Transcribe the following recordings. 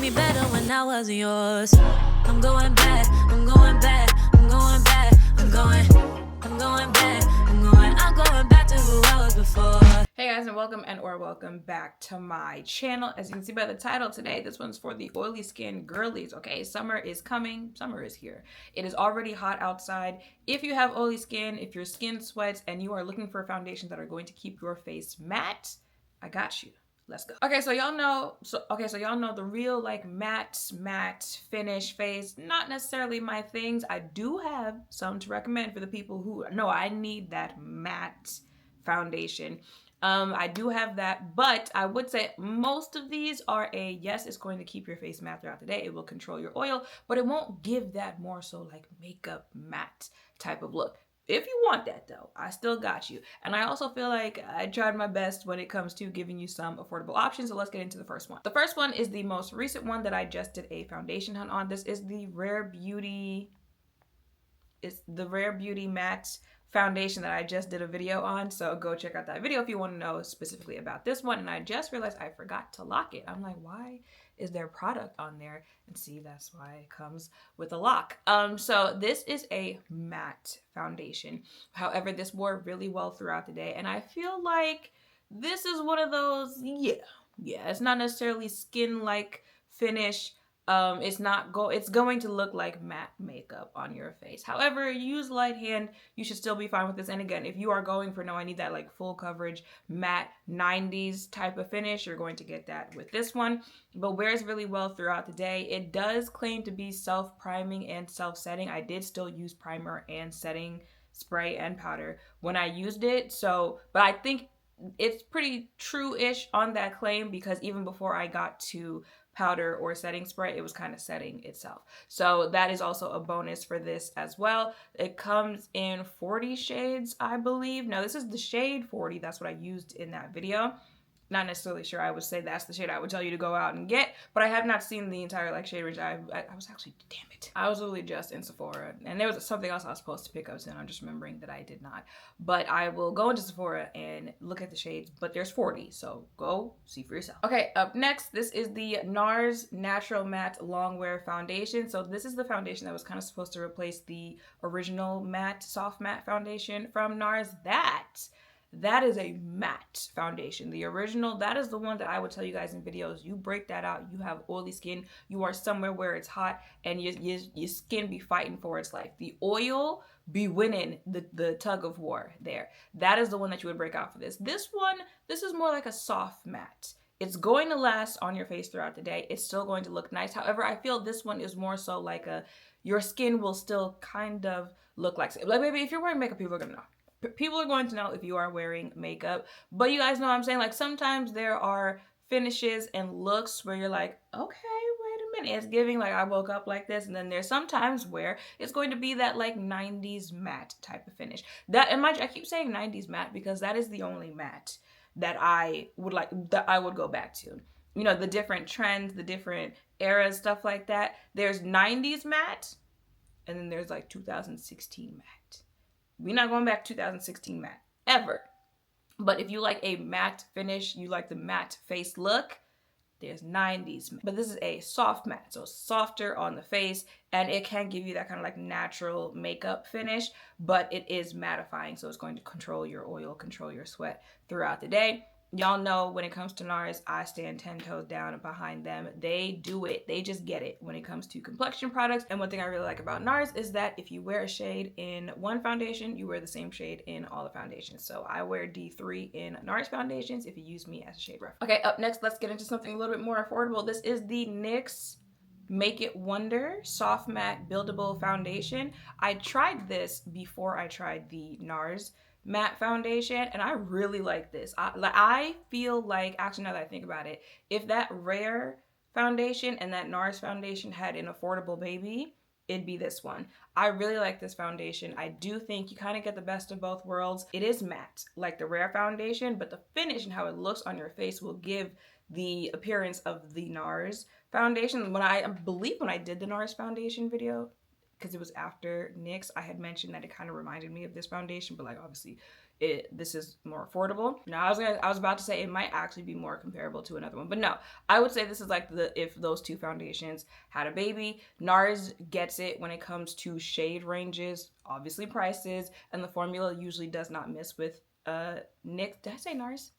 me better when I wasn't yours. I'm going back, I'm going back, I'm going back, I'm going back, I'm going back to who I was before. Hey guys, and welcome back to my channel. As you can see by the title today, this one's for the oily skin girlies. Okay, summer is coming, summer is here. It is already hot outside. If you have oily skin, if your skin sweats and you are looking for foundations that are going to keep your face matte, I got you. Let's go. Okay, so y'all know the real like matte finish face, not necessarily my things. I do have some to recommend for the people who know I need that matte foundation. I do have that, but I would say most of these are yes, it's going to keep your face matte throughout the day. It will control your oil, but it won't give that more so like makeup matte type of look. If you want that though, I still got you. And I also feel like I tried my best when it comes to giving you some affordable options. So let's get into the first one. The first one is the most recent one that I just did a foundation hunt on. This is the Rare Beauty. It's the Rare Beauty Matte foundation that I just did a video on, so go check out that video if you want to know specifically about this one. And I just realized I forgot to lock it. I'm like, why is there product on there? And see, that's why it comes with a lock. So this is a matte foundation. However, this wore really well throughout the day, and I feel like this is one of those, it's not necessarily skin-like finish. It's going to look like matte makeup on your face. However, use light hand, you should still be fine with this. And again, if you are going for, no, I need that like full coverage matte 90s type of finish, you're going to get that with this one. But wears really well throughout the day. It does claim to be self-priming and self-setting. I did still use primer and setting spray and powder when I used it. But I think it's pretty true-ish on that claim, because even before I got to powder or setting spray, it was kind of setting itself. So that is also a bonus for this as well. It comes in 40 shades, I believe. Now this is the shade 40. That's what I used in that video. Not necessarily sure I would say that's the shade I would tell you to go out and get, but I have not seen the entire like shade range. I was actually, damn it, I was literally just in Sephora, and there was something else I was supposed to pick up soon. I'm just remembering that I did not. But I will go into Sephora and look at the shades, but there's 40, so go see for yourself. Okay, up next, this is the Nars Natural Matte Longwear Foundation. So this is the foundation that was kind of supposed to replace the original matte, soft matte foundation from Nars. That is a matte foundation. The original, that is the one that I would tell you guys in videos. You break that out, you have oily skin, you are somewhere where it's hot, and your skin be fighting for its life. The oil be winning the tug of war there. That is the one that you would break out for this. This is more like a soft matte. It's going to last on your face throughout the day. It's still going to look nice. However, I feel this one is more so like your skin will still kind of look like maybe if you're wearing makeup, people are gonna know. People are going to know if you are wearing makeup, but you guys know what I'm saying. Like sometimes there are finishes and looks where you're like, okay, wait a minute, it's giving like I woke up like this. And then there's sometimes where it's going to be that like 90s matte type of finish. I keep saying 90s matte because that is the only matte that I would go back to. You know, the different trends, the different eras, stuff like that. There's 90s matte, and then there's like 2016 matte. We're not going back to 2016 matte, ever. But if you like a matte finish, you like the matte face look, there's 90s matte. But this is a soft matte, so softer on the face, and it can give you that kind of like natural makeup finish, but it is mattifying, so it's going to control your oil, control your sweat throughout the day. Y'all know when it comes to Nars, I stand 10 toes down behind them. They do it. They just get it when it comes to complexion products. And one thing I really like about Nars is that if you wear a shade in one foundation, you wear the same shade in all the foundations. So I wear D3 in Nars foundations if you use me as a shade reference. Okay, up next, let's get into something a little bit more affordable. This is the NYX Make It Wonder Soft Matte Buildable Foundation. I tried this before I tried the Nars matte foundation, and I really like this. I feel like, actually now that I think about it, if that Rare foundation and that Nars foundation had an affordable baby, it'd be this one. I really like this foundation. I do think you kind of get the best of both worlds. It is matte like the Rare foundation, but the finish and how it looks on your face will give the appearance of the Nars foundation. When I did the Nars foundation video, because it was after NYX, I had mentioned that it kind of reminded me of this foundation, but like obviously this is more affordable. Now I was about to say it might actually be more comparable to another one, but no, I would say this is like if those two foundations had a baby. Nars gets it when it comes to shade ranges, obviously prices, and the formula usually does not miss with NYX. Did I say Nars?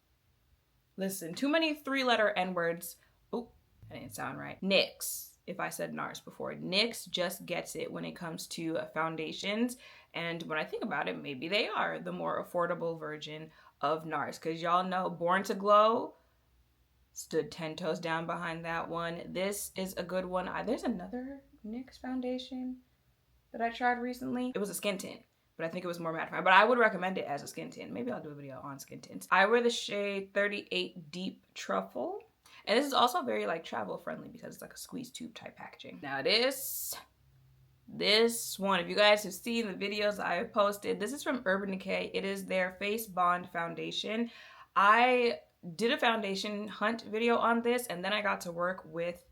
Listen, too many 3-letter N words. Oh, that didn't sound right. NYX. If I said Nars before, NYX just gets it when it comes to foundations. And when I think about it, maybe they are the more affordable version of Nars, because y'all know Born to Glow stood 10 toes down behind that one. This is a good one. There's another NYX foundation that I tried recently. It was a skin tint, but I think it was more mattifying. But I would recommend it as a skin tint. Maybe I'll do a video on skin tints. I wear the shade 38 Deep Truffle. And this is also very like travel friendly because it's like a squeeze tube type packaging. Now this one, if you guys have seen the videos I have posted, this is from Urban Decay. It is their Face Bond foundation. I did a foundation hunt video on this, and then I got to work with,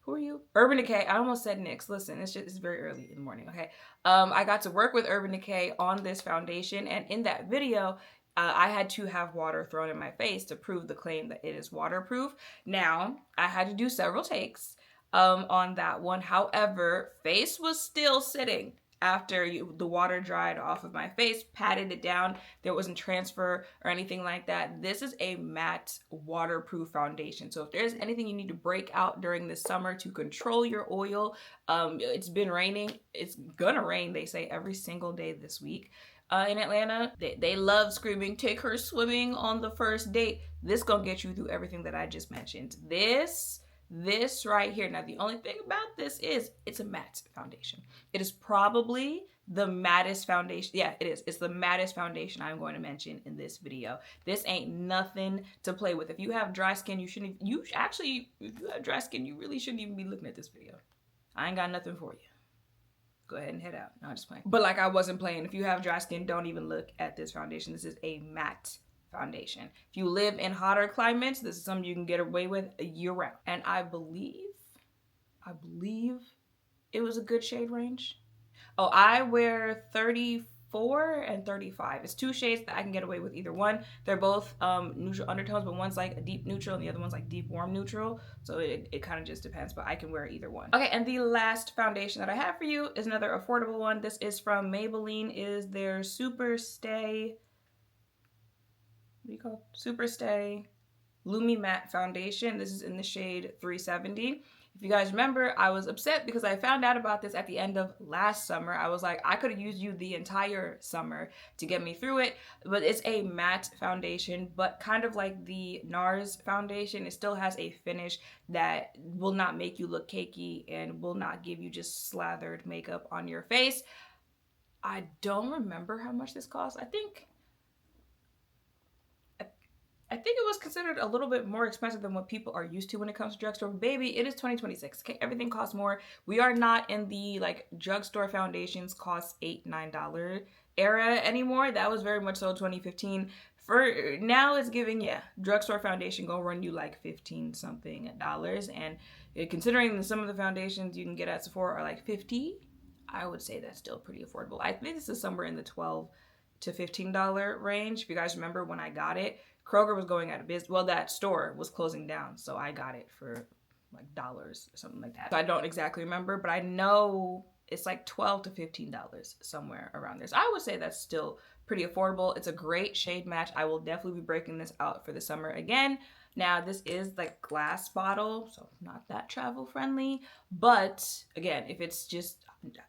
who are you? Urban Decay. I almost said NYX. Listen, it's very early in the morning, okay? I got to work with Urban Decay on this foundation, and in that video, I had to have water thrown in my face to prove the claim that it is waterproof. Now, I had to do several takes on that one. However, face was still sitting after the water dried off of my face, patted it down. There wasn't transfer or anything like that. This is a matte waterproof foundation. So if there's anything you need to break out during this summer to control your oil, it's been raining. It's gonna rain, they say, every single day this week. In Atlanta, they love screaming, take her swimming on the first date. This gonna get you through everything that I just mentioned. This right here. Now, the only thing about this is it's a matte foundation. It is probably the mattest foundation. Yeah, it is. It's the mattest foundation I'm going to mention in this video. This ain't nothing to play with. If you have dry skin, if you have dry skin, you really shouldn't even be looking at this video. I ain't got nothing for you. Go ahead and head out. No, I'm just playing. But like I wasn't playing. If you have dry skin, don't even look at this foundation. This is a matte foundation. If you live in hotter climates, this is something you can get away with year round. And I believe it was a good shade range. Oh, I wear 34 and 35. It's 2 shades that I can get away with either one. They're both neutral undertones, but one's like a deep neutral and the other one's like deep warm neutral. So it kind of just depends, but I can wear either one. Okay, and the last foundation that I have for you is another affordable one. This is from Maybelline. It is their Super Stay, what do you call it? Super Stay Lumi-Matte foundation. This is in the shade 370. If you guys remember, I was upset because I found out about this at the end of last summer. I was like, I could have used you the entire summer to get me through it. But it's a matte foundation, but kind of like the Nars foundation, it still has a finish that will not make you look cakey and will not give you just slathered makeup on your face. I don't remember how much this cost. I think it was considered a little bit more expensive than what people are used to when it comes to drugstore. Baby, it is 2026. Okay, everything costs more. We are not in the like drugstore foundations cost $8, $9 era anymore. That was very much so 2015. For now, it's giving, yeah, drugstore foundation gonna run you like 15 something dollars. And considering some of the foundations you can get at Sephora are like 50, I would say that's still pretty affordable. I think this is somewhere in the $12 to $15 range. If you guys remember when I got it, Kroger was going out of business. Well, that store was closing down, so I got it for like dollars or something like that. So I don't exactly remember, but I know it's like $12 to $15 somewhere around there. So I would say that's still pretty affordable. It's a great shade match. I will definitely be breaking this out for the summer again. Now, this is like glass bottle, so not that travel friendly. But again, if it's just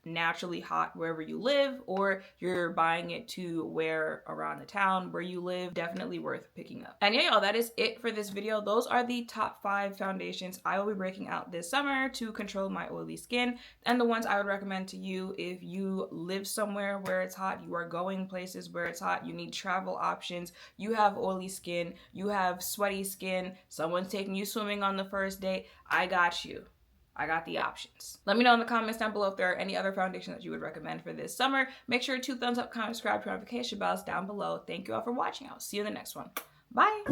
naturally hot wherever you live, or you're buying it to wear around the town where you live, definitely worth picking up. And yeah, y'all, that is it for this video. Those are the top 5 foundations I will be breaking out this summer to control my oily skin, and the ones I would recommend to you if you live somewhere where it's hot, you are going places where it's hot, you need travel options, you have oily skin, you have sweaty skin, someone's taking you swimming on the first date. I got you. I got the options. Let me know in the comments down below if there are any other foundations that you would recommend for this summer. Make sure to thumbs up, comment, subscribe, turn notification bells down below. Thank you all for watching. I'll see you in the next one. Bye.